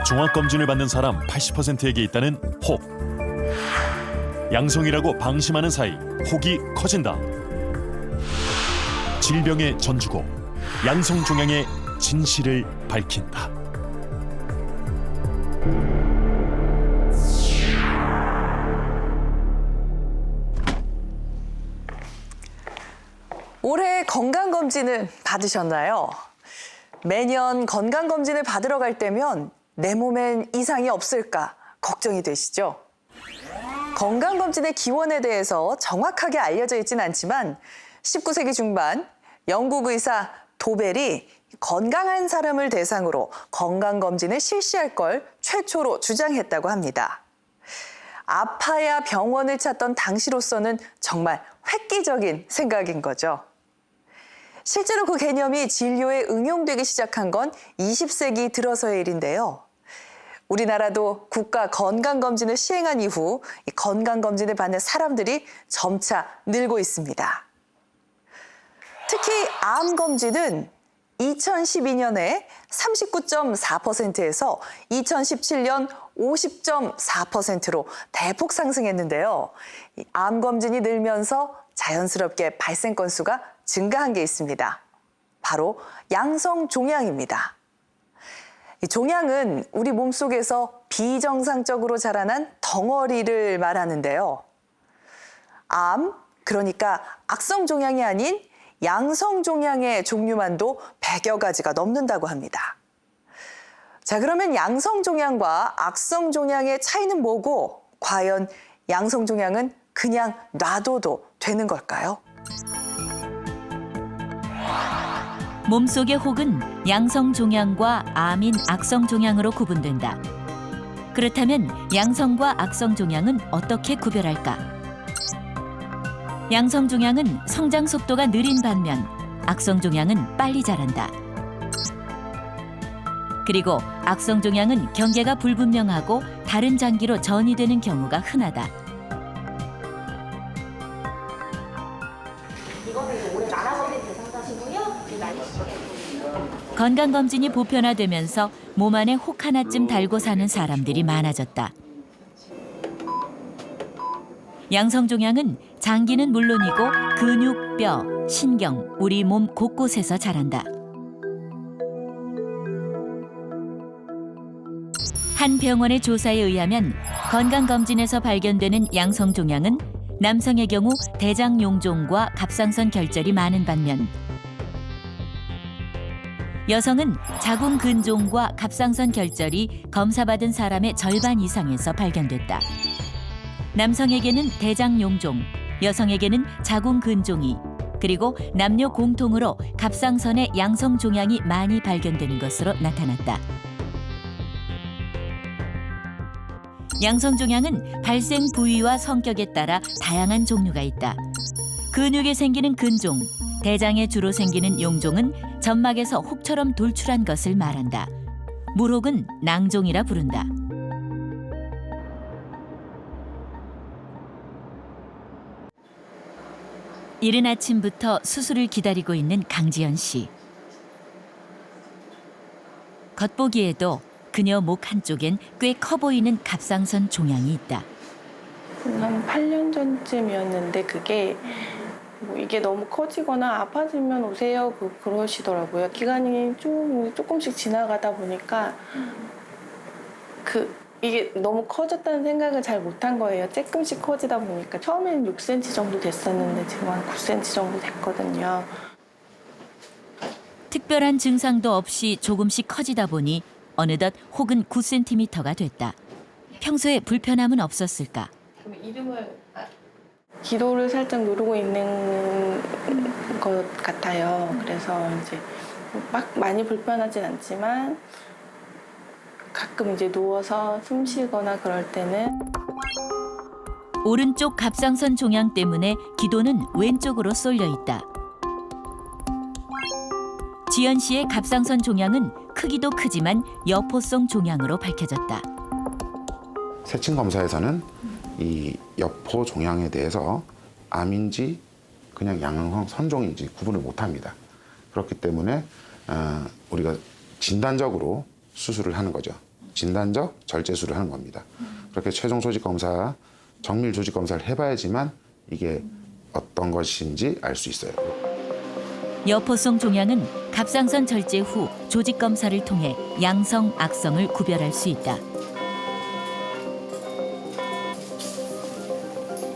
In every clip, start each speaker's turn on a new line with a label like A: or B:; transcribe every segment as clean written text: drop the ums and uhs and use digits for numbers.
A: 종합검진을 받는 사람 80%에게 있다는 혹. 양성이라고 방심하는 사이 혹이 커진다. 질병의 전주고 양성종양의 진실을 밝힌다.
B: 올해 건강검진을 받으셨나요? 매년 건강검진을 받으러 갈 때면 내 몸엔 이상이 없을까 걱정이 되시죠? 건강검진의 기원에 대해서 정확하게 알려져 있진 않지만 19세기 중반 영국 의사 도벨이 건강한 사람을 대상으로 건강검진을 실시할 걸 최초로 주장했다고 합니다. 아파야 병원을 찾던 당시로서는 정말 획기적인 생각인 거죠. 실제로 그 개념이 진료에 응용되기 시작한 건 20세기 들어서의 일인데요. 우리나라도 국가 건강검진을 시행한 이후 이 건강검진을 받는 사람들이 점차 늘고 있습니다. 특히 암검진은 2012년에 39.4%에서 2017년 50.4%로 대폭 상승했는데요. 이 암검진이 늘면서 자연스럽게 발생 건수가 증가한 게 있습니다. 바로 양성종양입니다. 이 종양은 우리 몸속에서 비정상적으로 자라난 덩어리를 말하는데요. 암, 그러니까 악성종양이 아닌 양성종양의 종류만도 100여 가지가 넘는다고 합니다. 자, 그러면 양성종양과 악성종양의 차이는 뭐고, 과연 양성종양은 그냥 놔둬도 되는 걸까요?
C: 몸속의 혹은 양성종양과 암인 악성종양으로 구분된다. 그렇다면 양성과 악성종양은 어떻게 구별할까? 양성종양은 성장 속도가 느린 반면 악성종양은 빨리 자란다. 그리고 악성종양은 경계가 불분명하고 다른 장기로 전이되는 경우가 흔하다. 건강검진이 보편화되면서 몸 안에 혹 하나쯤 달고 사는 사람들이 많아졌다. 양성종양은 장기는 물론이고 근육, 뼈, 신경, 우리 몸 곳곳에서 자란다. 한 병원의 조사에 의하면 건강검진에서 발견되는 양성종양은 남성의 경우 대장용종과 갑상선 결절이 많은 반면 여성은 자궁근종과 갑상선 결절이 검사받은 사람의 절반 이상에서 발견됐다. 남성에게는 대장용종, 여성에게는 자궁근종이, 그리고 남녀 공통으로 갑상선의 양성종양이 많이 발견되는 것으로 나타났다. 양성종양은 발생 부위와 성격에 따라 다양한 종류가 있다. 근육에 생기는 근종, 대장에 주로 생기는 용종은 점막에서 혹처럼 돌출한 것을 말한다. 물혹은 낭종이라 부른다. 이른 아침부터 수술을 기다리고 있는 강지연 씨. 겉보기에도 그녀 목 한쪽엔 꽤 커 보이는 갑상선 종양이 있다.
D: 한 8년 전쯤이었는데 그게 이게 너무 커지거나 아파지면 오세요 그러시더라고요. 기간이 조금씩 지나가다 보니까 이게 너무 커졌다는 생각을 잘 못한 거예요. 조금씩 커지다 보니까 처음에는 6cm 정도 됐었는데 지금 한 9cm 정도 됐거든요.
C: 특별한 증상도 없이 조금씩 커지다 보니 어느덧 혹은 9cm가 됐다. 평소에 불편함은 없었을까?
D: 그럼 이름을 기도를 살짝 누르고 있는 것 같아요. 그래서 이제 막 많이 불편하진 않지만 가끔 이제 누워서 숨 쉬거나 그럴 때는
C: 오른쪽 갑상선 종양 때문에 기도는 왼쪽으로 쏠려 있다. 지연 씨의 갑상선 종양은 크기도 크지만 여포성 종양으로 밝혀졌다.
E: 세친 검사에서는 이 여포 종양에 대해서 암인지 그냥 양성선종인지 구분을 못합니다. 그렇기 때문에 우리가 진단적으로 수술을 하는 거죠. 진단적 절제술을 하는 겁니다. 그렇게 최종 조직 검사, 정밀 조직 검사를 해봐야지만 이게 어떤 것인지 알 수 있어요.
C: 여포성 종양은 갑상선 절제 후 조직 검사를 통해 양성, 악성을 구별할 수 있다.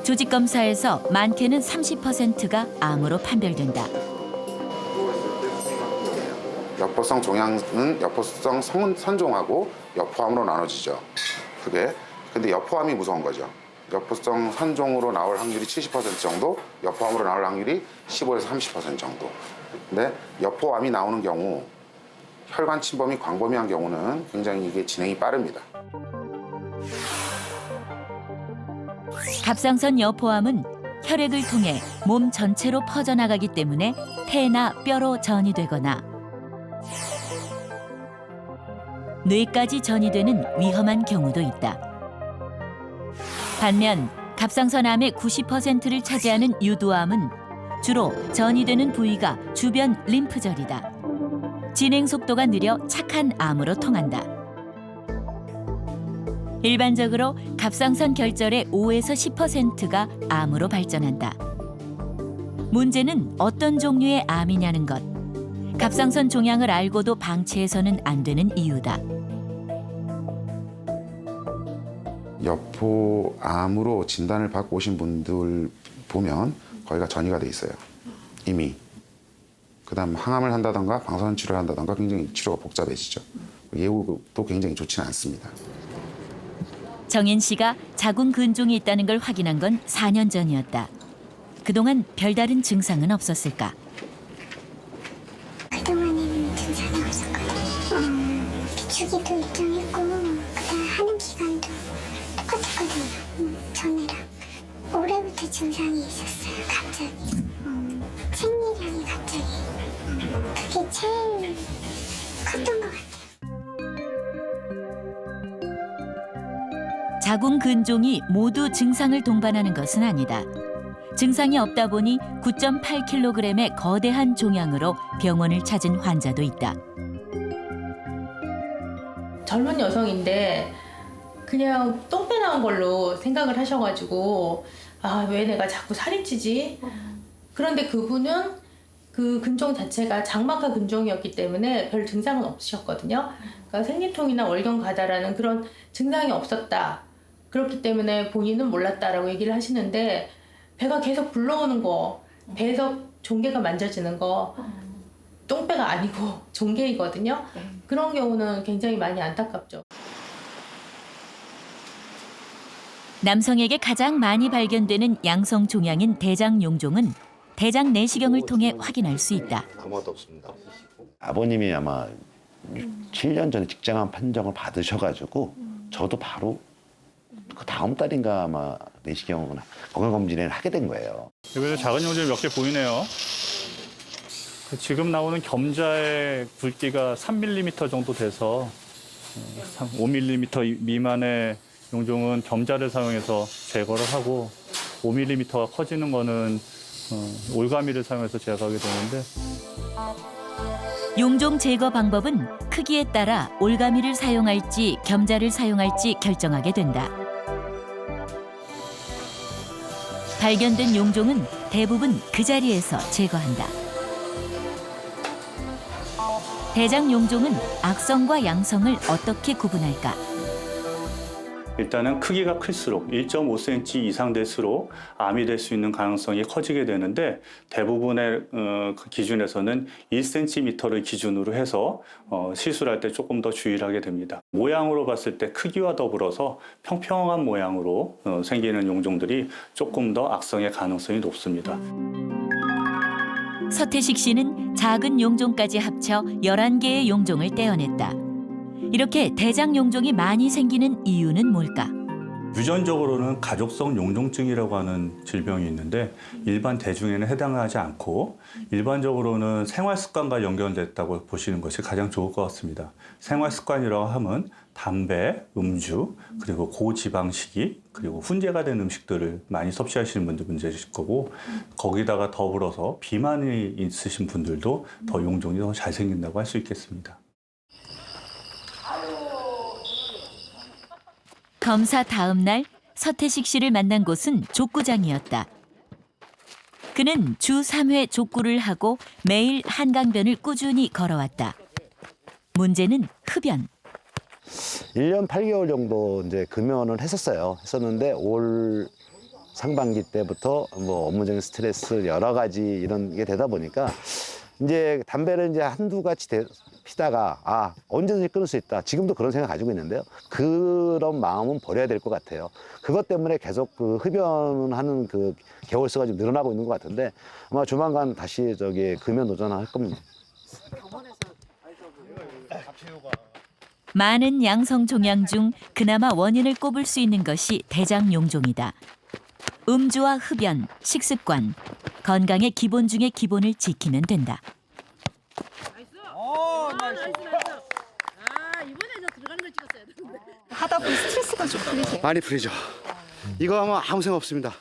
C: 조직 검사에서 많게는 30%가 암으로 판별된다.
E: 여포성 종양은 여포성 선종하고 여포암으로 나눠지죠. 그게 근데 여포암이 무서운 거죠. 여포성 선종으로 나올 확률이 70% 정도, 여포암으로 나올 확률이 15에서 30% 정도. 근데 여포암이 나오는 경우 혈관 침범이 광범위한 경우는 굉장히 이게 진행이 빠릅니다.
C: 갑상선 여포암은 혈액을 통해 몸 전체로 퍼져나가기 때문에 폐나 뼈로 전이되거나 뇌까지 전이되는 위험한 경우도 있다. 반면 갑상선암의 90%를 차지하는 유두암은 주로 전이되는 부위가 주변 림프절이다. 진행 속도가 느려 착한 암으로 통한다. 일반적으로 갑상선 결절의 5에서 10%가 암으로 발전한다. 문제는 어떤 종류의 암이냐는 것. 갑상선 종양을 알고도 방치해서는 안 되는 이유다.
E: 여포암으로 진단을 받고 오신 분들 보면 거기가 전이가 돼 있어요. 이미. 그다음 항암을 한다던가 방사선 치료를 한다던가 굉장히 치료가 복잡해지죠. 예후도 굉장히 좋지는 않습니다.
C: 정인 씨가 자궁 근종이 있다는 걸 확인한 건 4년 전이었다. 그동안 별다른 증상은 없었을까?
F: 그동안에는 증상이 없었거든요. 비추기도 일정했고 그다음 하는 기간도 똑같았거든요. 전에랑. 올해부터 증상이 있었어요. 갑자기. 생리량이 갑자기. 그게 제일 컸던 것 같아요.
C: 자궁 근종이 모두 증상을 동반하는 것은 아니다. 증상이 없다 보니 9.8kg의 거대한 종양으로 병원을 찾은 환자도 있다.
D: 젊은 여성인데 그냥 똥배 나온 걸로 생각을 하셔가지고 아, 왜 내가 자꾸 살이 찌지? 그런데 그분은 그 근종 자체가 장막하 근종이었기 때문에 별 증상은 없으셨거든요. 그러니까 생리통이나 월경 가다라는 그런 증상이 없었다. 그렇기 때문에 본인은 몰랐다라고 얘기를 하시는데 배가 계속 불러오는 거, 배에서 종괴가 만져지는 거, 똥배가 아니고 종괴이거든요. 그런 경우는 굉장히 많이 안타깝죠.
C: 남성에게 가장 많이 발견되는 양성 종양인 대장 용종은 대장 내시경을 통해 확인할 수 있다.
G: 아무것도 없습니다.
H: 아버님이 아마 7년 전에 직장암 판정을 받으셔가지고 저도 바로 그 다음 달인가 아마 내시경 건강검진을 하게 된 거예요.
I: 여기서 작은 용종이 몇 개 보이네요. 지금 나오는 겸자의 굵기가 3mm 정도 돼서 5mm 미만의 용종은 겸자를 사용해서 제거를 하고 5mm가 커지는 거는 올가미를 사용해서 제거하게 되는데
C: 용종 제거 방법은 크기에 따라 올가미를 사용할지 겸자를 사용할지 결정하게 된다. 발견된 용종은 대부분 그 자리에서 제거한다. 대장 용종은 악성과 양성을 어떻게 구분할까?
I: 일단은 크기가 클수록 1.5cm 이상 될수록 암이 될 수 있는 가능성이 커지게 되는데 대부분의 그 기준에서는 1cm를 기준으로 해서 시술할 때 조금 더 주의를 하게 됩니다. 모양으로 봤을 때 크기와 더불어서 평평한 모양으로 생기는 용종들이 조금 더 악성의 가능성이 높습니다.
C: 서태식 씨는 작은 용종까지 합쳐 11개의 용종을 떼어냈다. 이렇게 대장 용종이 많이 생기는 이유는 뭘까?
I: 유전적으로는 가족성 용종증이라고 하는 질병이 있는데 일반 대중에는 해당하지 않고 일반적으로는 생활 습관과 연결됐다고 보시는 것이 가장 좋을 것 같습니다. 생활 습관이라고 하면 담배, 음주, 그리고 고지방식이, 그리고 훈제가 된 음식들을 많이 섭취하시는 분들 문제이실 거고 거기다가 더불어서 비만이 있으신 분들도 더 용종이 더 잘 생긴다고 할 수 있겠습니다.
C: 검사 다음 날 서태식 씨를 만난 곳은 족구장이었다. 그는 주 3회 족구를 하고 매일 한강변을 꾸준히 걸어왔다. 문제는 흡연.
H: 1년 8개월 정도 이제 금연을 했었는데 올 상반기 때부터 뭐 업무적인 스트레스 여러 가지 이런 게 되다 보니까 이제 담배를 이제 한두 가지 피다가 언제든지 끊을 수 있다. 지금도 그런 생각 가지고 있는데요. 그런 마음은 버려야 될 것 같아요. 그것 때문에 계속 그 흡연하는 그 개월수가 좀 늘어나고 있는 것 같은데 아마 조만간 다시 금연 도전할 겁니다.
C: 많은 양성 종양 중 그나마 원인을 꼽을 수 있는 것이 대장 용종이다. 음주와 흡연, 식습관, 건강의 기본 중의 기본을 지키면 된다.
G: 하다 보니 스트레스가 좀 풀리세요?
J: 많이 풀리죠. 이거 하면 아무 생각 없습니다.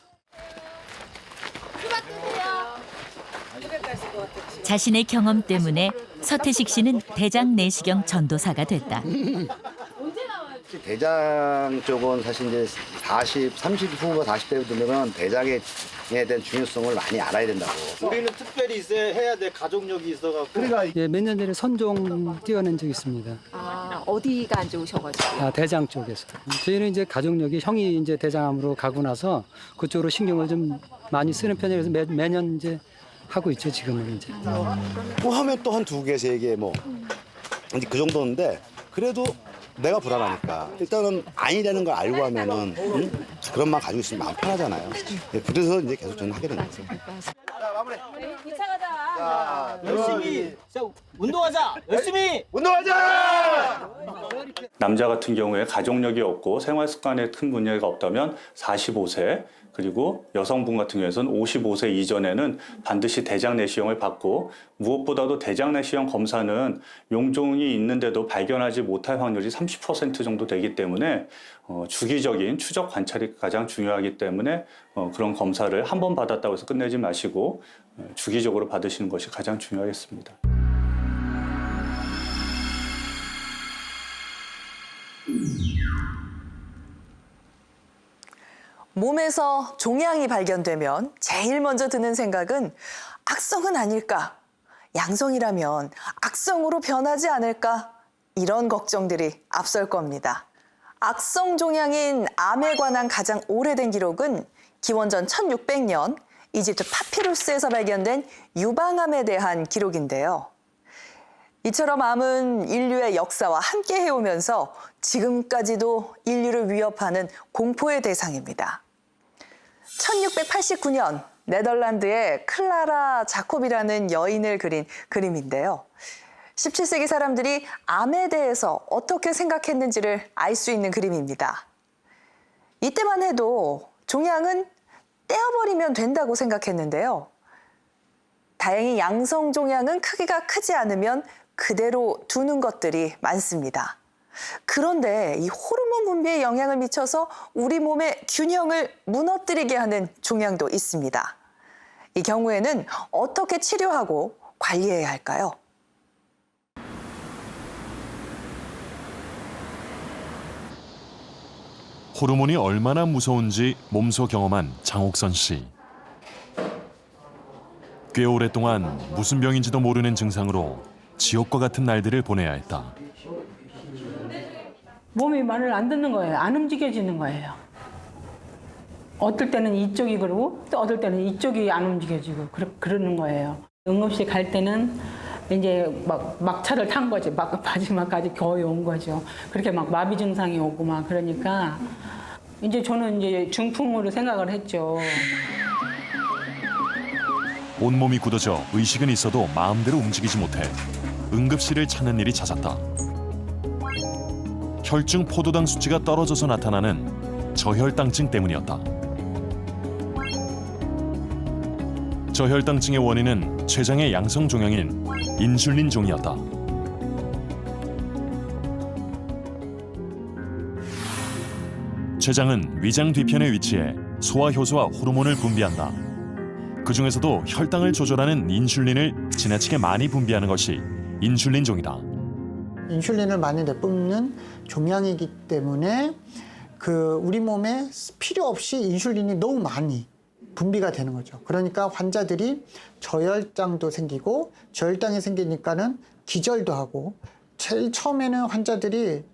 C: 자신의 경험 때문에 서태식 씨는 대장 내시경 전도사가 됐다.
H: 대장 쪽은 사실 이제 30 후보 40대 분들은 대장에 대한 중요성을 많이 알아야 된다고.
J: 우리는 특별히 해야 될 가족력이 있어갖고.
H: 그러니까
K: 예, 몇 년 전에 선종 뛰어낸 적이 있습니다.
G: 어디가 안 좋으셔가지고?
K: 대장 쪽에서. 저희는 이제 가족력이 형이 이제 대장암으로 가고 나서 그쪽으로 신경을 좀 많이 쓰는 편이라서 매년 이제 하고 있죠, 지금은 이제.
J: 뭐 하면 또 한 2개, 3개 뭐. 이제 그 정도인데 그래도 내가 불안하니까 일단은 아니라는 걸 알고 하면은 그런 마음 가지고 있으면 마음 편하잖아요. 그래서 이제 계속 저는 하게 된 거죠.
L: 열심히 운동하자. 열심히
J: 운동하자.
I: 남자 같은 경우에 가족력이 없고 생활 습관에 큰 문제가 없다면 45세 그리고 여성분 같은 경우에는 55세 이전에는 반드시 대장 내시경을 받고 무엇보다도 대장 내시경 검사는 용종이 있는데도 발견하지 못할 확률이 30% 정도 되기 때문에 주기적인 추적 관찰이 가장 중요하기 때문에 그런 검사를 한 번 받았다고 해서 끝내지 마시고 주기적으로 받으시는 것이 가장 중요하겠습니다.
B: 몸에서 종양이 발견되면 제일 먼저 드는 생각은 악성은 아닐까? 양성이라면 악성으로 변하지 않을까? 이런 걱정들이 앞설 겁니다. 악성 종양인 암에 관한 가장 오래된 기록은 기원전 1600년 이집트 파피루스에서 발견된 유방암에 대한 기록인데요. 이처럼 암은 인류의 역사와 함께 해오면서 지금까지도 인류를 위협하는 공포의 대상입니다. 1689년 네덜란드의 클라라 자콥이라는 여인을 그린 그림인데요. 17세기 사람들이 암에 대해서 어떻게 생각했는지를 알 수 있는 그림입니다. 이때만 해도 종양은 떼어버리면 된다고 생각했는데요. 다행히 양성 종양은 크기가 크지 않으면 그대로 두는 것들이 많습니다. 그런데 이 호르몬 분비에 영향을 미쳐서 우리 몸의 균형을 무너뜨리게 하는 종양도 있습니다. 이 경우에는 어떻게 치료하고 관리해야 할까요?
A: 호르몬이 얼마나 무서운지 몸소 경험한 장옥선 씨. 꽤 오랫동안 무슨 병인지도 모르는 증상으로 지옥과 같은 날들을 보내야 했다.
M: 몸이 말을 안 듣는 거예요. 안 움직여지는 거예요. 어떨 때는 이쪽이 그러고 또 어떨 때는 이쪽이 안 움직여지고 그러는 거예요. 응급실 갈 때는 이제 막차를 탄 거지. 마지막까지 거의 온 거죠. 그렇게 막 마비 증상이 오고 막 그러니까 이제 저는 이제 중풍으로 생각을 했죠.
A: 온몸이 굳어져 의식은 있어도 마음대로 움직이지 못해 응급실을 찾는 일이 잦았다. 혈중 포도당 수치가 떨어져서 나타나는 저혈당증 때문이었다. 저혈당증의 원인은 췌장의 양성 종양인 인슐린 종이었다. 췌장은 위장 뒤편에 위치해 소화효소와 호르몬을 분비한다. 그 중에서도 혈당을 조절하는 인슐린을 지나치게 많이 분비하는 것이 인슐린종이다.
N: 인슐린을 많이 내뿜는 종양이기 때문에 우리 몸에 필요 없이 인슐린이 너무 많이 분비가 되는 거죠. 그러니까 환자들이 저혈당도 생기고 저혈당이 생기니까는 기절도 하고 제일 처음에는 환자들이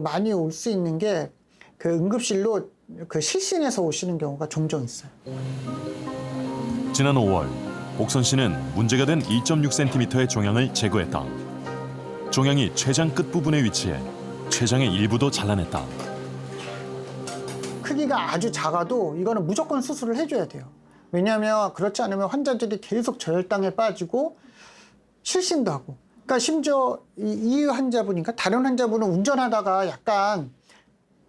N: 많이 올 수 있는 게 응급실로 실신해서 오시는 경우가 종종 있어요.
A: 지난 5월 옥선 씨는 문제가 된 2.6cm의 종양을 제거했다. 종양이 췌장 끝부분에 위치해 췌장의 일부도 잘라냈다.
N: 크기가 아주 작아도 이거는 무조건 수술을 해줘야 돼요. 왜냐하면 그렇지 않으면 환자들이 계속 저혈당에 빠지고 실신도 하고. 그러니까 심지어 이 환자분인가 다른 환자분은 운전하다가 약간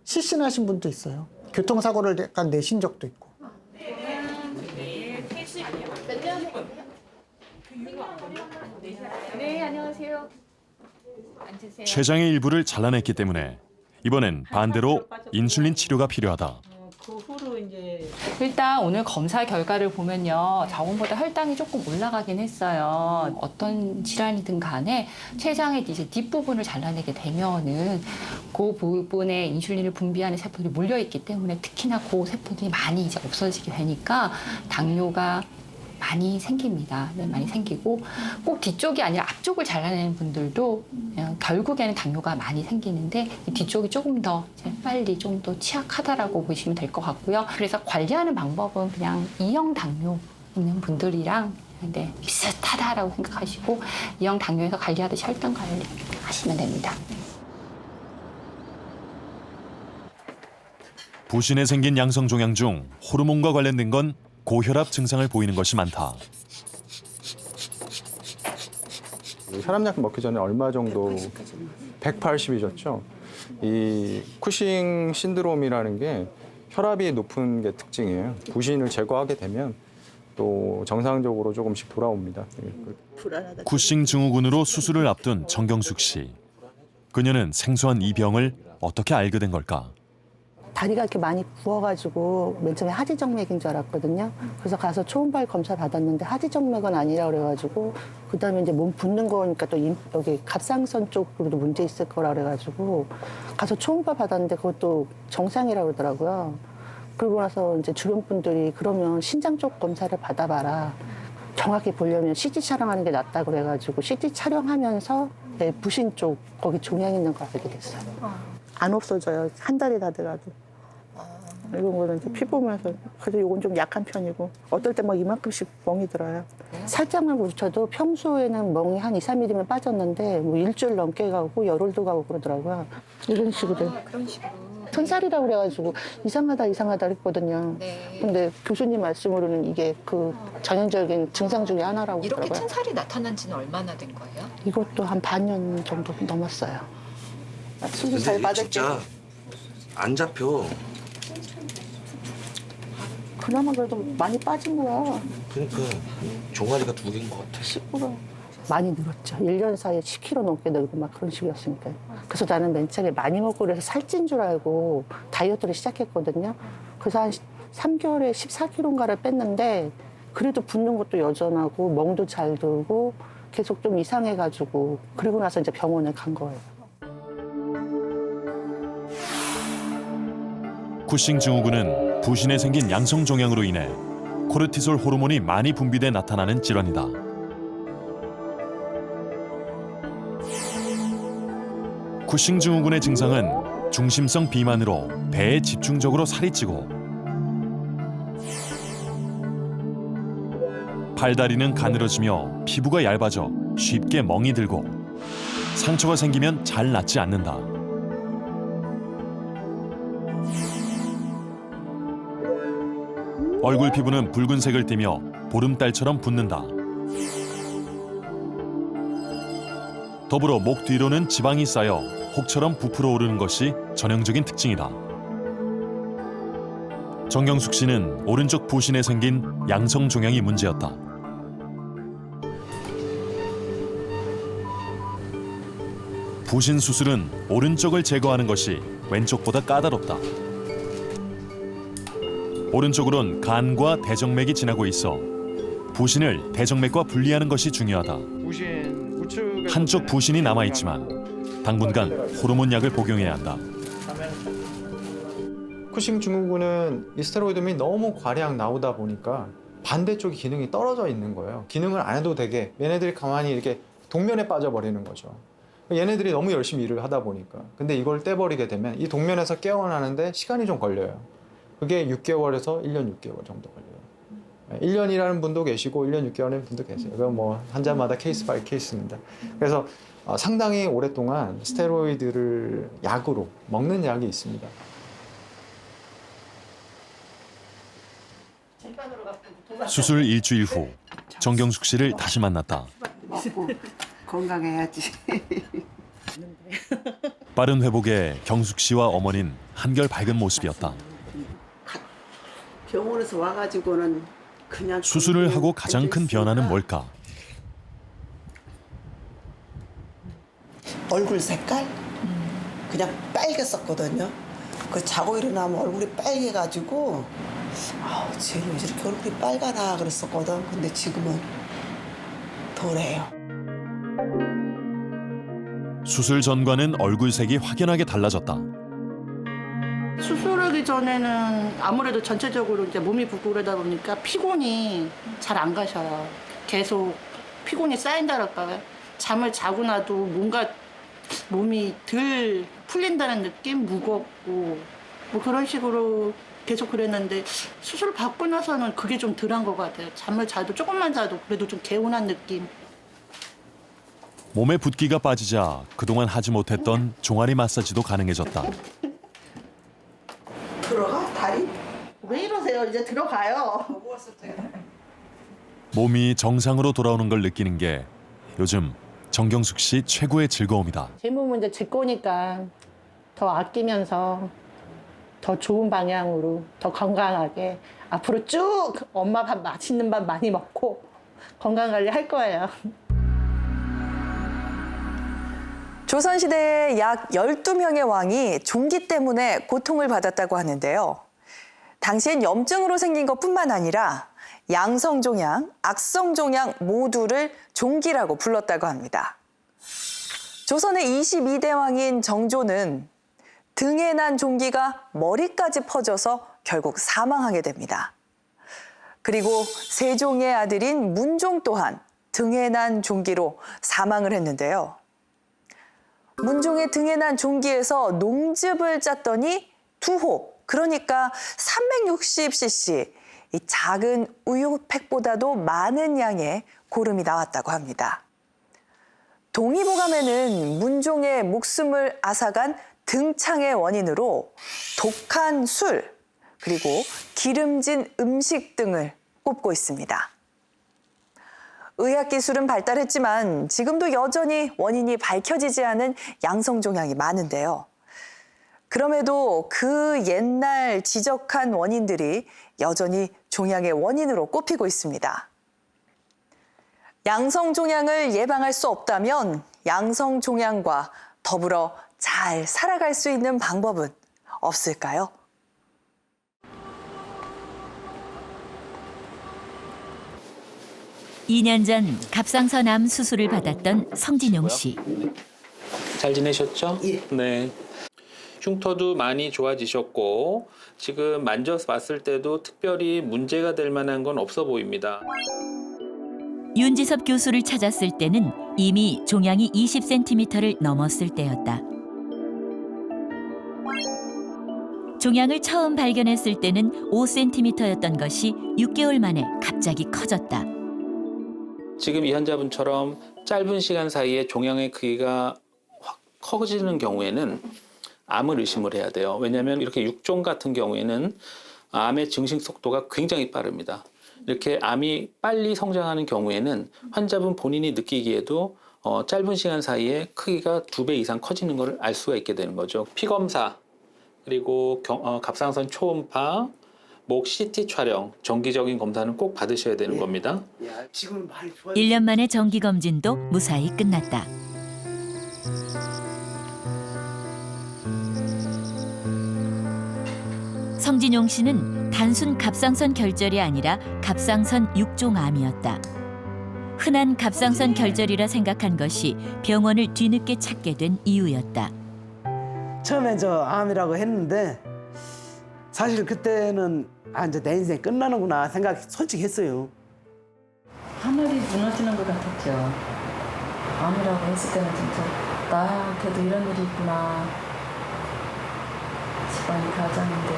N: 실신하신 분도 있어요. 교통사고를 약간 내신 적도 있고.
G: 네, 안녕하세요. 앉으세요.
A: 췌장의 일부를 잘라냈기 때문에 이번엔 반대로 인슐린 치료가 필요하다.
O: 일단 오늘 검사 결과를 보면요. 저번보다 혈당이 조금 올라가긴 했어요. 어떤 질환이든 간에 췌장의 이제 뒷부분을 잘라내게 되면은 그 부분에 인슐린을 분비하는 세포들이 몰려있기 때문에 특히나 그 세포들이 많이 이제 없어지게 되니까 당뇨가 많이 생깁니다. 네, 많이 생기고 꼭 뒤쪽이 아니라 앞쪽을 잘라내는 분들도 결국에는 당뇨가 많이 생기는데 뒤쪽이 조금 더 빨리 좀 더 취약하다라고 보시면 될 것 같고요. 그래서 관리하는 방법은 그냥 2형 당뇨 있는 분들이랑 비슷하다라고 생각하시고 2형 당뇨에서 관리하듯이 혈당 관리 하시면 됩니다.
A: 부신에 생긴 양성 종양 중 호르몬과 관련된 건 고혈압 증상을 보이는 것이 많다.
P: 혈압약 먹기 전에 얼마 정도 180이셨죠? 이 쿠싱 신드롬이라는 게 혈압이 높은 게 특징이에요. 부신을 제거하게 되면 또 정상적으로 조금씩 돌아옵니다.
A: 쿠싱 증후군으로 수술을 앞둔 정경숙 씨. 그녀는 생소한 이 병을 어떻게 알게 된 걸까?
Q: 다리가 이렇게 많이 부어가지고 맨 처음에 하지정맥인 줄 알았거든요. 그래서 가서 초음발 검사 받았는데 하지정맥은 아니라 그래가지고 그다음에 이제 몸 붓는 거니까 또 여기 갑상선 쪽으로도 문제 있을 거라 그래가지고 가서 초음발 받았는데 그것도 정상이라고 그러더라고요. 그러고 나서 이제 주변 분들이 그러면 신장 쪽 검사를 받아봐라. 정확히 보려면 CT 촬영하는 게 낫다 그래가지고 CT 촬영하면서 부신 쪽 거기 종양 있는 걸 알게 됐어요. 안 없어져요. 한 달이 다 돼가도. 이런 거는 이제 피부 보면서 그래서 이건 좀 약한 편이고 어떨 때 막 이만큼씩 멍이 들어요. 살짝만 묻혀도 평소에는 멍이 한 2, 3mm면 빠졌는데 뭐 일주일 넘게 가고 열흘도 가고 그러더라고요. 이런 식으로.
G: 그런 식으로.
Q: 튼살이라고 그래가지고 이상하다 했거든요.
G: 네.
Q: 근데 교수님 말씀으로는 이게 그 전형적인 증상 중에 하나라고
G: 이렇게
Q: 그러더라고요.
G: 튼살이 나타난 지는 얼마나 된 거예요?
Q: 이것도 한 반년 정도 넘었어요. 수술 잘 받을게요.
R: 진짜 안 잡혀.
Q: 그나마 그래도 많이 빠진 거야.
R: 그러니까 종아리가 2개인 것 같아.
Q: 10kg. 많이 늘었죠. 1년 사이에 10kg 넘게 늘고 막 그런 식이었으니까요. 그래서 나는 맨 처음에 많이 먹고 그래서 살찐 줄 알고 다이어트를 시작했거든요. 그래서 한 3개월에 14kg인가를 뺐는데 그래도 붓는 것도 여전하고 멍도 잘 들고 계속 좀 이상해가지고 그리고 나서 이제 병원에 간 거예요.
A: 쿠싱 증후군은 부신에 생긴 양성 종양으로 인해 코르티솔 호르몬이 많이 분비돼 나타나는 질환이다. 쿠싱 증후군의 증상은 중심성 비만으로 배에 집중적으로 살이 찌고 팔다리는 가늘어지며 피부가 얇아져 쉽게 멍이 들고 상처가 생기면 잘 낫지 않는다. 얼굴 피부는 붉은색을 띠며 보름달처럼 붓는다. 더불어 목 뒤로는 지방이 쌓여 혹처럼 부풀어 오르는 것이 전형적인 특징이다. 정경숙 씨는 오른쪽 부신에 생긴 양성 종양이 문제였다. 부신 수술은 오른쪽을 제거하는 것이 왼쪽보다 까다롭다. 오른쪽으론 간과 대정맥이 지나고 있어 부신을 대정맥과 분리하는 것이 중요하다. 한쪽 부신이 남아있지만 당분간 호르몬 약을 복용해야 한다.
P: 쿠싱 증후군은 이 스테로이드이 너무 과량 나오다 보니까 반대쪽 기능이 떨어져 있는 거예요. 기능을 안 해도 되게 얘네들이 가만히 이렇게 동면에 빠져버리는 거죠. 얘네들이 너무 열심히 일을 하다 보니까. 근데 이걸 떼버리게 되면 이 동면에서 깨어나는데 시간이 좀 걸려요. 그게 6개월에서 1년 6개월 정도 걸려요. 1년이라는 분도 계시고 1년 6개월이라는 분도 계세요. 그건 뭐 환자마다 케이스 바이 케이스입니다. 그래서 상당히 오랫동안 스테로이드를 약으로 먹는 약이 있습니다.
A: 수술 일주일 후 정경숙 씨를 다시 만났다.
Q: 건강해야지.
A: 빠른 회복에 경숙 씨와 어머니는 한결 밝은 모습이었다.
Q: 병원에서 와가지고는 그냥
A: 수술을 하고 가장 큰 변화는 뭘까?
S: 얼굴 색깔? 그냥 빨갰었거든요. 그 자고 일어나면 얼굴이 빨개가지고 쟤는 왜 저렇게 얼굴이 빨가나 그랬었거든. 근데 지금은 덜해요.
A: 수술 전과는 얼굴색이 확연하게 달라졌다.
Q: 수술하기 전에는 아무래도 전체적으로 이제 몸이 붓고 그러다 보니까 피곤이 잘 안 가셔요. 계속 피곤이 쌓인다랄까요? 잠을 자고 나도 뭔가 몸이 덜 풀린다는 느낌? 무겁고 뭐 그런 식으로 계속 그랬는데 수술 받고 나서는 그게 좀 덜한 것 같아요. 잠을 자도 조금만 자도 그래도 좀 개운한 느낌.
A: 몸에 붓기가 빠지자 그동안 하지 못했던 종아리 마사지도 가능해졌다.
S: 들어가? 다리?
Q: 왜 이러세요? 이제 들어가요.
A: 몸이 정상으로 돌아오는 걸 느끼는 게 요즘 정경숙 씨 최고의 즐거움이다.
Q: 제 몸은 이제 제 거니까 더 아끼면서 더 좋은 방향으로 더 건강하게 앞으로 쭉 엄마 밥 맛있는 밥 많이 먹고 건강관리 할 거예요.
B: 조선시대에 약 12명의 왕이 종기 때문에 고통을 받았다고 하는데요. 당시엔 염증으로 생긴 것뿐만 아니라 양성종양, 악성종양 모두를 종기라고 불렀다고 합니다. 조선의 22대 왕인 정조는 등에 난 종기가 머리까지 퍼져서 결국 사망하게 됩니다. 그리고 세종의 아들인 문종 또한 등에 난 종기로 사망을 했는데요. 문종의 등에 난 종기에서 농즙을 짰더니 2호, 그러니까 360cc, 이 작은 우유팩보다도 많은 양의 고름이 나왔다고 합니다. 동의보감에는 문종의 목숨을 앗아간 등창의 원인으로 독한 술, 그리고 기름진 음식 등을 꼽고 있습니다. 의학기술은 발달했지만 지금도 여전히 원인이 밝혀지지 않은 양성종양이 많은데요. 그럼에도 그 옛날 지적한 원인들이 여전히 종양의 원인으로 꼽히고 있습니다. 양성종양을 예방할 수 없다면 양성종양과 더불어 잘 살아갈 수 있는 방법은 없을까요?
C: 이 년 전 갑상선 암 수술을 받았던 성진용 씨.
T: 잘 지내셨죠? 네. 흉터도 많이 좋아지셨고 지금 만져봤을 때도 특별히 문제가 될 만한 건 없어 보입니다.
C: 윤지섭 교수를 찾았을 때는 이미 종양이 20cm를 넘었을 때였다. 종양을 처음 발견했을 때는 5cm였던 것이 6개월 만에 갑자기 커졌다.
T: 지금 이 환자분처럼 짧은 시간 사이에 종양의 크기가 확 커지는 경우에는 암을 의심을 해야 돼요. 왜냐하면 이렇게 육종 같은 경우에는 암의 증식 속도가 굉장히 빠릅니다. 이렇게 암이 빨리 성장하는 경우에는 환자분 본인이 느끼기에도 짧은 시간 사이에 크기가 2배 이상 커지는 걸 알 수가 있게 되는 거죠. 피검사, 그리고 갑상선 초음파, 목 CT 촬영, 정기적인 검사는 꼭 받으셔야 되는 겁니다.
C: 1년 만에 정기검진도 무사히 끝났다. 성진용 씨는 단순 갑상선 결절이 아니라 갑상선 6종암이었다. 흔한 갑상선 결절이라 생각한 것이 병원을 뒤늦게 찾게 된 이유였다.
U: 처음엔 저 암이라고 했는데 사실 그때는 이제 내 인생 끝나는구나 생각 솔직히 했어요.
V: 하늘이 무너지는 것 같았죠. 암이라고 했을 때는 진짜 나한테도 이런 일이 있구나. 집안이 가장인데.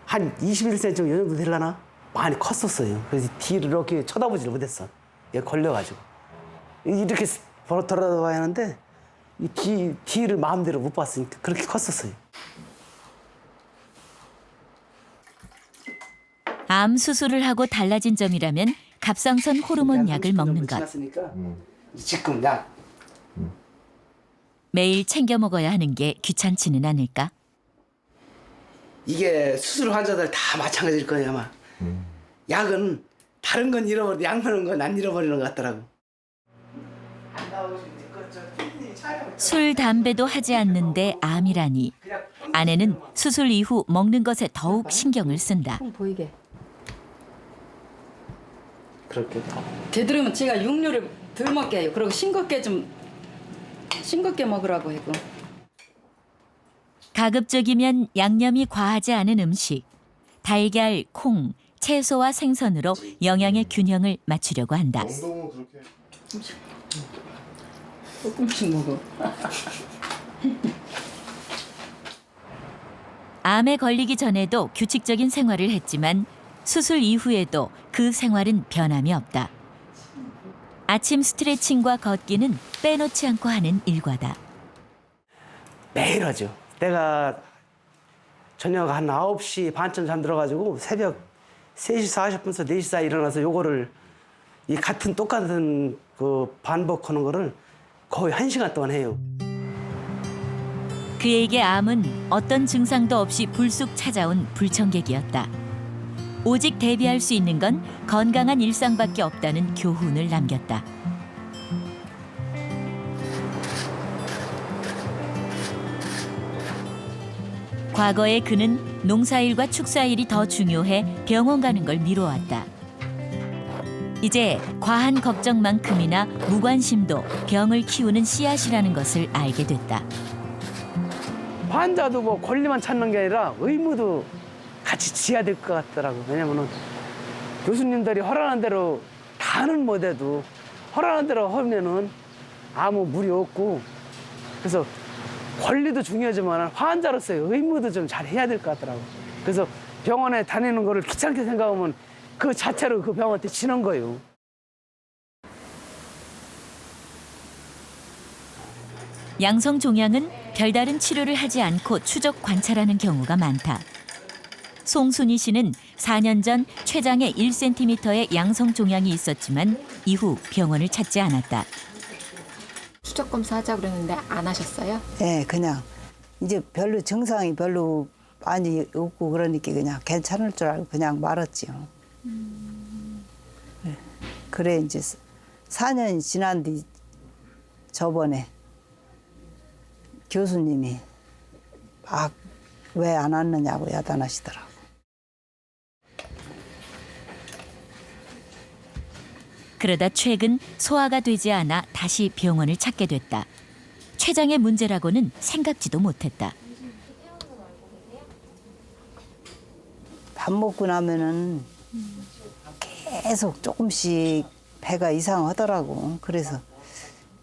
U: 한 21cm 정도 정도 되려나? 많이 컸었어요. 그래서 뒤를 이렇게 쳐다보지를 못했어. 얘 걸려가지고. 이렇게 돌아다녀야 하는데 이 뒤를 마음대로 못 봤으니까 그렇게 컸었어요.
C: 암 수술을 하고 달라진 점이라면 갑상선 호르몬 약을 먹는 것.
U: 지금 약.
C: 매일 챙겨 먹어야 하는 게 귀찮지는 않을까?
U: 이게 수술 환자들 다 마찬가지일 거예요 아마. 약은 다른 건 잃어버리고 약 먹는 건 안 잃어버리는 것 같더라고.
C: 술, 담배도 하지 않는데 암이라니. 아내는 수술 이후 먹는 것에 더욱 신경을 쓴다.
V: 보이게.
U: 그렇게.
V: 되도록이면 제가 육류를 덜 먹게 해요. 그리고 싱겁게 먹으라고 하고.
C: 가급적이면 양념이 과하지 않은 음식. 달걀, 콩, 채소와 생선으로 영양의 균형을 맞추려고 한다.
V: 조금씩 먹어.
C: 암에 걸리기 전에도 규칙적인 생활을 했지만 수술 이후에도 그 생활은 변함이 없다. 아침 스트레칭과 걷기는 빼놓지 않고 하는 일과다.
U: 매일 하죠. 내가 저녁 한 9시 반쯤 잠들어가지고 새벽 3시 40분에서 4시 사이 일어나서 요거를 이 똑같은 그 반복하는 거를 거의 1시간 동안 해요.
C: 그에게 암은 어떤 증상도 없이 불쑥 찾아온 불청객이었다. 오직 대비할 수 있는 건 건강한 일상밖에 없다는 교훈을 남겼다. 과거에 그는 농사일과 축사일이 더 중요해 병원 가는 걸 미뤄왔다. 이제 과한 걱정만큼이나 무관심도 병을 키우는 씨앗이라는 것을 알게 됐다.
U: 환자도 뭐 권리만 찾는 게 아니라 의무도 같이 지어야 될 것 같더라고. 왜냐면은 교수님들이 허락하는 대로 다는 못해도 허락하는 대로 하면은 아무 무리 없고, 그래서 권리도 중요하지만 환자로서의 의무도 좀 잘 해야 될 것 같더라고. 그래서 병원에 다니는 거를 귀찮게 생각하면 그 자체로 그 병원한테 지는 거예요.
C: 양성 종양은 별다른 치료를 하지 않고 추적 관찰하는 경우가 많다. 송순희 씨는 4년 전 췌장에 1cm의 양성 종양이 있었지만 이후 병원을 찾지 않았다.
G: 추적 검사하자 그러는데 안 하셨어요?
W: 네, 그냥 이제 별로 증상이 별로 많이 없고 그러니까 그냥 괜찮을 줄 알고 그냥 말았지요. 그래 이제 4년이 지난 뒤 저번에 교수님이 막 왜 안 왔느냐고 야단하시더라고.
C: 그러다 최근 소화가 되지 않아 다시 병원을 찾게 됐다. 췌장의 문제라고는 생각지도 못했다.
W: 밥 먹고 나면은 계속 조금씩 배가 이상하더라고. 그래서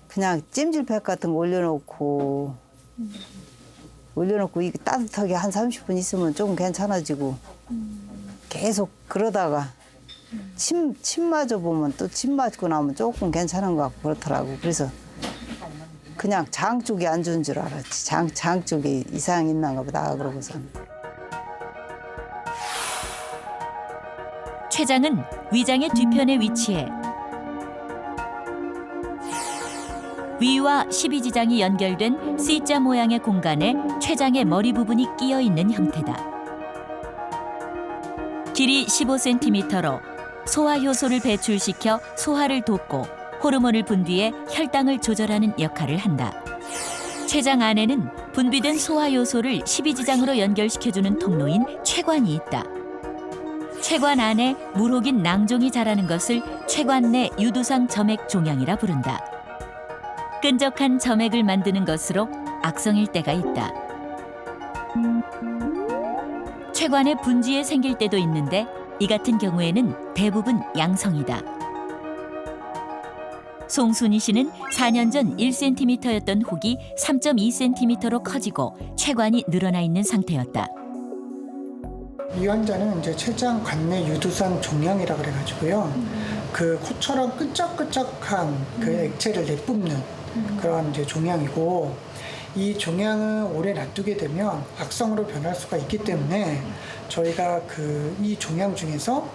W: 그냥 찜질팩 같은 거 올려놓고 이게 따뜻하게 한 30분 있으면 조금 괜찮아지고 계속 그러다가 침 맞아 보면 또 침 맞고 나면 조금 괜찮은 것 같고 그렇더라고. 그래서 그냥 장 쪽이 안 좋은 줄 알았지. 장 쪽에 이상이 있나 보다 그러고선.
C: 췌장은 위장의 뒤편에 위치해 위와 12지장이 연결된 C자 모양의 공간에 췌장의 머리 부분이 끼어 있는 형태다. 길이 15cm로 소화 효소를 배출시켜 소화를 돕고 호르몬을 분비해 혈당을 조절하는 역할을 한다. 췌장 안에는 분비된 소화 요소를 12지장으로 연결시켜주는 통로인 췌관이 있다. 췌관 안에 물 혹인 낭종이 자라는 것을 췌관 내 유두상 점액 종양이라 부른다. 끈적한 점액을 만드는 것으로 악성일 때가 있다. 췌관에 분지에 생길 때도 있는데 이 같은 경우에는 대부분 양성이다. 송순희 씨는 4년 전 1cm였던 혹이 3.2cm로 커지고 췌관이 늘어나 있는 상태였다.
N: 이 환자는 이제 췌장 관내 유두상 종양이라 그래가지고요. 그 코처럼 끈적끈적한 그 액체를 내뿜는 그런 이제 종양이고, 이 종양은 오래 놔두게 되면 악성으로 변할 수가 있기 때문에 저희가 이 종양 중에서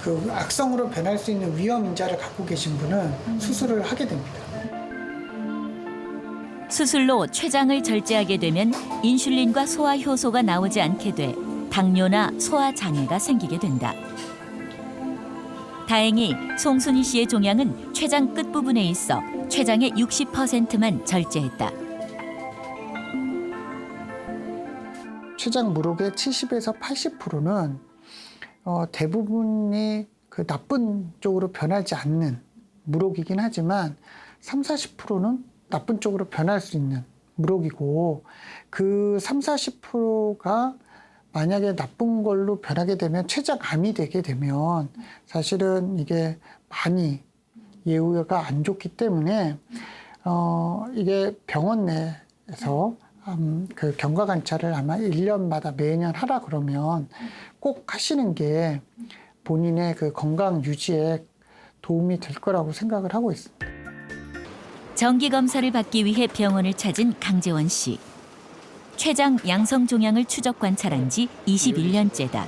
N: 그 악성으로 변할 수 있는 위험 인자를 갖고 계신 분은 수술을 하게 됩니다.
C: 수술로 췌장을 절제하게 되면 인슐린과 소화 효소가 나오지 않게 돼 당뇨나 소화 장애가 생기게 된다. 다행히 송순희 씨의 종양은 췌장 끝부분에 있어 췌장의 60%만 절제했다.
N: 췌장 무록의 70에서 80%는 대부분이 그 나쁜 쪽으로 변하지 않는 무록이긴 하지만 30-40%는 나쁜 쪽으로 변할 수 있는 무록이고, 그 30-40%가 만약에 나쁜 걸로 변하게 되면 췌장암이 되게 되면 사실은 이게 많이 예후가 안 좋기 때문에 이게 병원 내에서 그 경과 관찰을 아마 1년마다 매년 하라 그러면 꼭 하시는 게 본인의 그 건강 유지에 도움이 될 거라고 생각을 하고 있습니다.
C: 정기 검사를 받기 위해 병원을 찾은 강재원 씨. 췌장 양성 종양을 추적 관찰한 지 21년째다.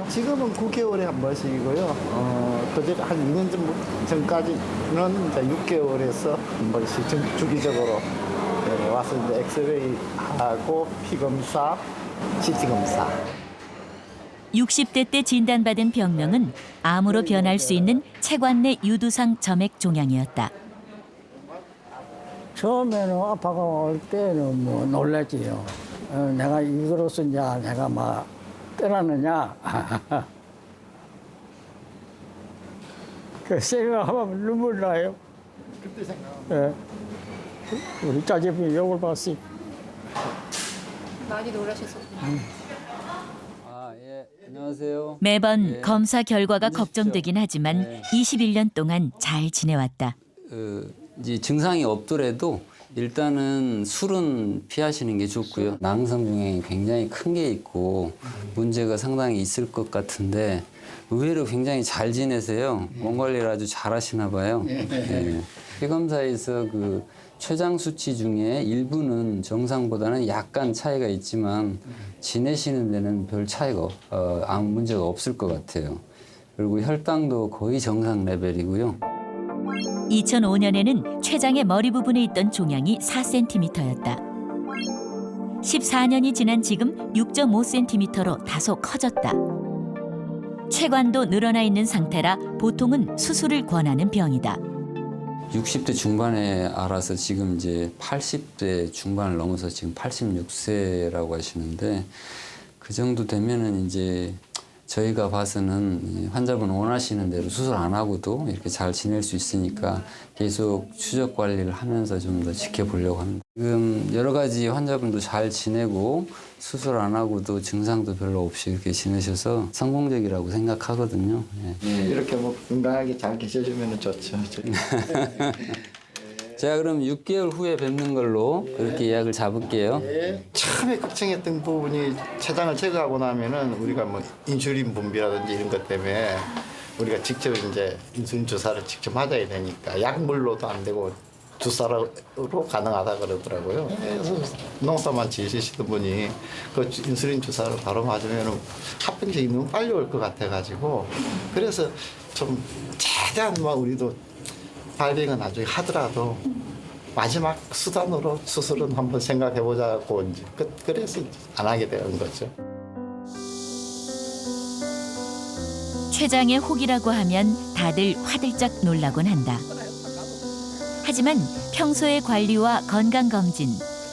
D: 지금은 9개월에 한 번씩이고요. 그때 한 2년 전까지는 이제 6개월에서 한 번씩 주기적으로 와서 이제 엑스레이 하고 피 검사, CT 검사.
C: 60대 때 진단받은 병명은 암으로 변할 수 있는 췌관 내 유두상 점액 종양이었다.
E: 처음에는 아빠가 올 때는 뭐 놀랐지요. 내가 이거로서 이제 내가 막 떠나느냐. 그 생각하면 눈물 나요.
D: 그때 생각.
E: 예. 우리 짜집이 욕을 받았지.
G: 많이 놀라셨었군요.
E: 안녕하세요.
C: 매번 검사 결과가 걱정되긴 하지만 21년 동안 잘 지내왔다.
F: 이제 증상이 없더라도 일단은 술은 피하시는 게 좋고요. 낭성 종양이 굉장히 큰 게 있고 문제가 상당히 있을 것 같은데 의외로 굉장히 잘 지내세요. 몸 관리를 아주 잘 하시나 봐요. 피 검사에서 그 췌장 수치 중에 일부는 정상보다는 약간 차이가 있지만 지내시는 데는 별 차이가 아무 문제가 없을 것 같아요. 그리고 혈당도 거의 정상 레벨이고요.
C: 2005년에는 췌장의 머리 부분에 있던 종양이 4cm였다. 14년이 지난 지금 6.5cm로 다소 커졌다. 췌관도 늘어나 있는 상태라 보통은 수술을 권하는 병이다.
F: 60대 중반에 알아서 지금 이제 80대 중반을 넘어서 지금 86세라고 하시는데 그 정도 되면은 이제 저희가 봐서는 환자분 원하시는 대로 수술 안 하고도 이렇게 잘 지낼 수 있으니까 계속 추적 관리를 하면서 좀 더 지켜보려고 합니다. 지금 여러 가지 환자분도 잘 지내고 수술 안 하고도 증상도 별로 없이 이렇게 지내셔서 성공적이라고 생각하거든요.
D: 이렇게 뭐 건강하게 잘 계셔주면 좋죠.
F: 제가 그럼 6개월 후에 뵙는 걸로 그렇게 예약을 잡을게요.
D: 처음에 걱정했던 부분이 췌장을 제거하고 나면은 우리가 뭐 인슐린 분비라든지 이런 것 때문에 우리가 직접 이제 인슐린 주사를 직접 맞아야 되니까 약물로도 안 되고 주사로 가능하다 그러더라고요. 그래서 농사만 지으시던 분이 그 인슐린 주사를 바로 맞으면 합병증이 너무 빨리 올 것 같아가지고 그래서 좀 최대한 뭐 우리도 발병은 나중에 하더라도 마지막 수단으로 수술은 한번 생각해보자고 이제 그래서 안 하게 된 거죠.
C: 췌장의 혹이라고 하면 다들 화들짝 놀라곤 한다. 하지만 평소의 관리와 건강검진,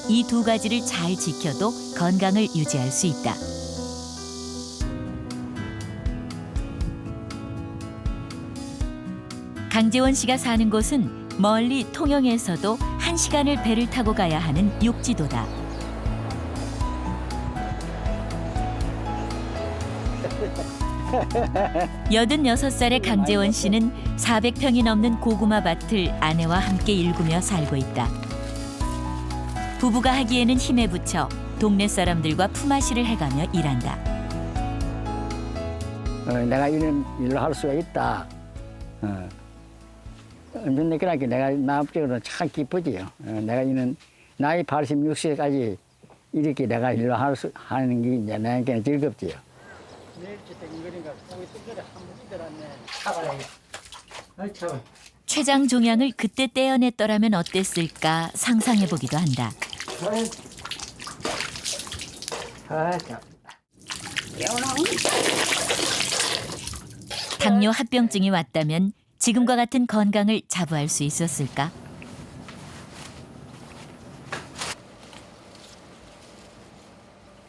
C: 이 두 가지를 잘 지켜도 건강을 유지할 수 있다. 강재원 씨가 사는 곳은 멀리 통영에서도 1시간을 배를 타고 가야 하는 욕지도다. (86살의) 강재원 씨는 400평이 넘는 고구마 밭을 아내와 함께 일구며 살고 있다. 부부가 하기에는 힘에 부쳐 동네 사람들과 품앗이를 해가며 일한다.
E: 내가 이런 일을 할 수가 있다. 언젠 그렇게 내가 마음적으로 참 기쁘지요. 내가 이는 나이 86세까지 이렇게 내가 일을 하는 게 이제 나에게는 즐겁지요.
C: 췌장 종양을 그때 떼어냈더라면 어땠을까 상상해보기도 한다. 당뇨 합병증이 왔다면 지금과 같은 건강을 자부할 수 있었을까?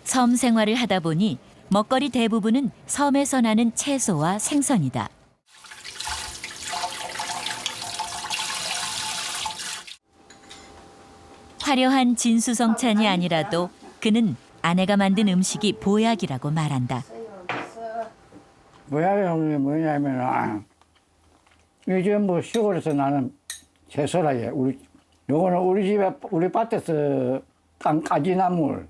C: 섬 생활을 하다 보니 먹거리 대부분은 섬에서 나는 채소와 생선이다. 화려한 진수성찬이 아니라도 그는 아내가 만든 음식이 보약이라고 말한다.
E: 보약이 뭐냐면 요즘 뭐 시골에서 나는 채소라요. 요거는 우리 집에 우리 밭에서 딴 가지나물,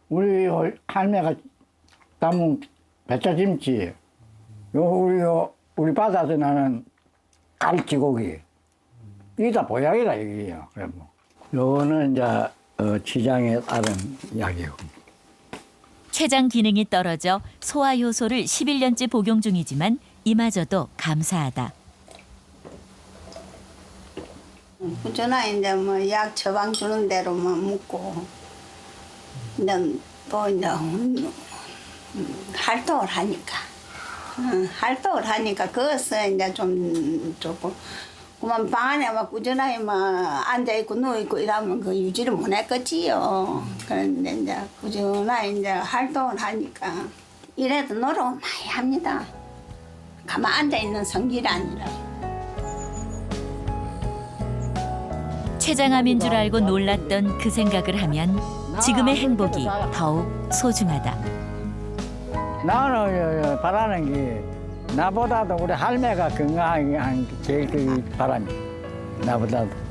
E: 우리 할매가 담은 배짜김치, 우리 바다에서 나는 갈치고기, 이게 다 보약이라 이게요. 그래 뭐. 요거는 이제 췌장에 따른 약이고.
C: 췌장 기능이 떨어져 소화 효소를 11년째 복용 중이지만 이마저도 감사하다.
H: 꾸준히 이제 뭐 약 처방 주는 대로만 먹고 이제 또 이제 활동을 하니까 그것은 이제 좀 조금 그만 방 안에 막 꾸준히 막 앉아 있고 누워 있고 이러면 그 유지를 못 했겠지요. 그런데 이제 꾸준히 이제 활동을 하니까 이래도 노력은 많이 합니다. 가만 앉아 있는 성질이 아니라.
C: 췌장암인 줄 알고 놀랐던 그 생각을 하면 지금의 행복이 더욱 소중하다.
E: 나는 바라는 게 나보다도 우리 할매가 건강한 게 제일 그 바람이 나보다도.